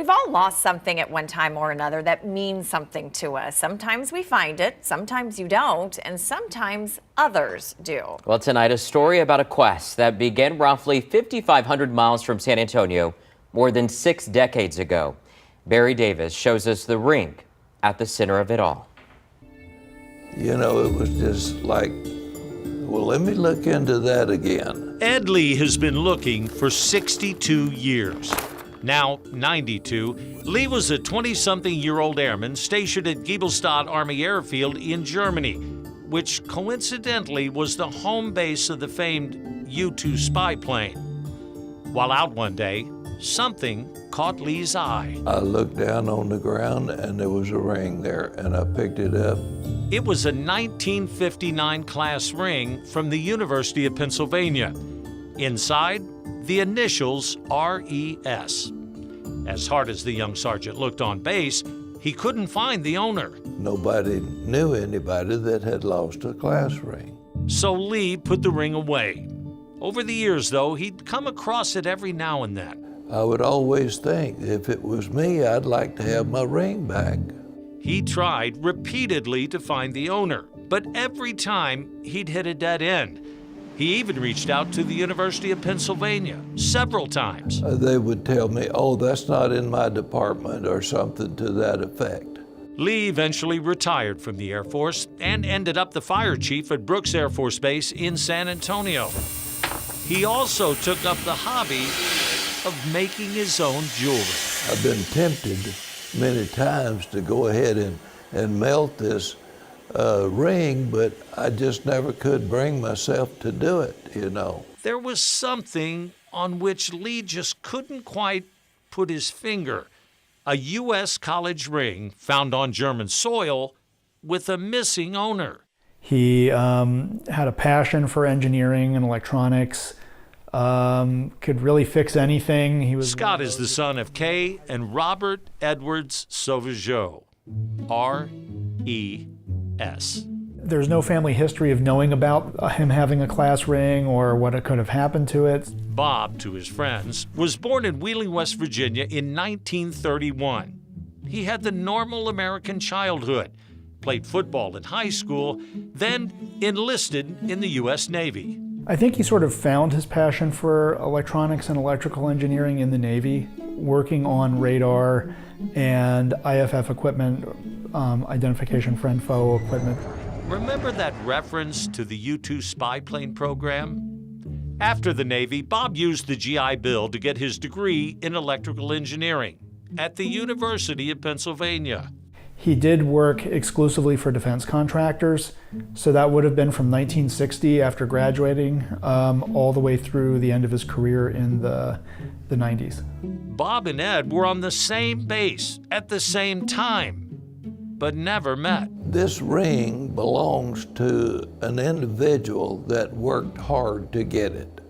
We've all lost something at one time or another that means something to us. Sometimes we find it, sometimes you don't, and sometimes others do. Well, tonight, a story about a quest that began roughly 5,500 miles from San Antonio more than 6 decades ago. Barry Davis shows us the ring at the center of it all. You know, it was just like, well, let me look into that again. Ed Lee has been looking for 62 years. Now 92, Lee was a 20-something-year-old airman stationed at Giebelstadt Army Airfield in Germany, which coincidentally was the home base of the famed U-2 spy plane. While out one day, something caught Lee's eye. I looked down on the ground and there was a ring there, and I picked it up. It was a 1959 class ring from the University of Pennsylvania. Inside, the initials RES. As hard as the young sergeant looked on base, he couldn't find the owner. Nobody knew anybody that had lost a class ring. So Lee put the ring away. Over the years, though, he'd come across it every now and then. I would always think, if it was me, I'd like to have my ring back. He tried repeatedly to find the owner, but every time he'd hit a dead end. He even reached out to the University of Pennsylvania several times. They would tell me, oh, that's not in my department, or something to that effect. Lee eventually retired from the Air Force and ended up the fire chief at Brooks Air Force Base in San Antonio. He also took up the hobby of making his own jewelry. I've been tempted many times to go ahead and melt this ring, but I just never could bring myself to do it, you know. There was something on which Lee just couldn't quite put his finger. A U.S. college ring found on German soil with a missing owner. He had a passion for engineering and electronics, could really fix anything. Scott is the son of Kay and Robert Edwards Sauvageau, R.E.S. There's no family history of knowing about him having a class ring or what could have happened to it. Bob, to his friends, was born in Wheeling, West Virginia in 1931. He had the normal American childhood, played football in high school, then enlisted in the U.S. Navy. I think he sort of found his passion for electronics and electrical engineering in the Navy, working on radar and IFF equipment, identification friend-foe equipment. Remember that reference to the U-2 spy plane program? After the Navy, Bob used the GI Bill to get his degree in electrical engineering at the University of Pennsylvania. He did work exclusively for defense contractors, so that would have been from 1960 after graduating all the way through the end of his career in the 90s. Bob and Ed were on the same base at the same time, but never met. This ring belongs to an individual that worked hard to get it,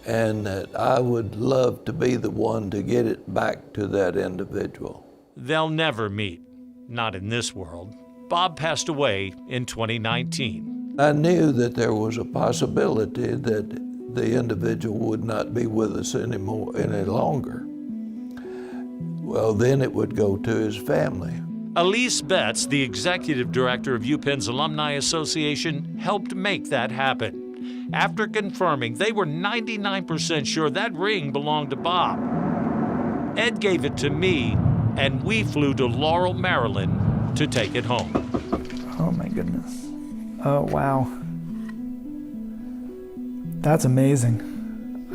and that I would love to be the one to get it back to that individual. They'll never meet, not in this world. Bob passed away in 2019. I knew that there was a possibility that the individual would not be with us any longer. Well, then it would go to his family. Elise Betts, the executive director of UPenn's Alumni Association, helped make that happen. After confirming they were 99% sure that ring belonged to Bob, Ed gave it to me, and we flew to Laurel, Maryland to take it home. Oh my goodness. Oh, wow. That's amazing.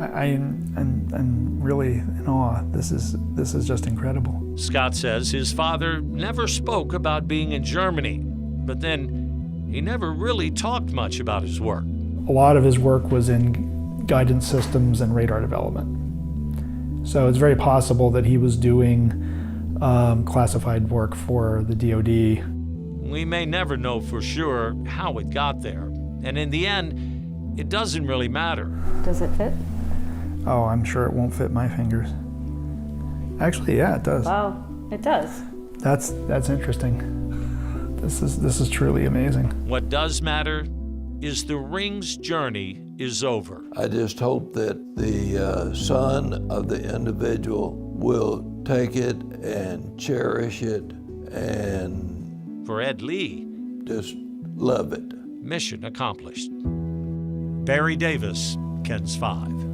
I'm really in awe. This is just incredible. Scott says his father never spoke about being in Germany, but then he never really talked much about his work. A lot of his work was in guidance systems and radar development. So it's very possible that he was doing classified work for the DoD. We may never know for sure how it got there, and in the end, it doesn't really matter. Does it fit? Oh, I'm sure it won't fit my fingers. Actually, yeah, it does. Wow, it does. That's interesting. This is truly amazing. What does matter is the ring's journey is over. I just hope that the son of the individual will take it and cherish it and For Ed Lee, just love it. mission accomplished. Barry Davis, KENS 5.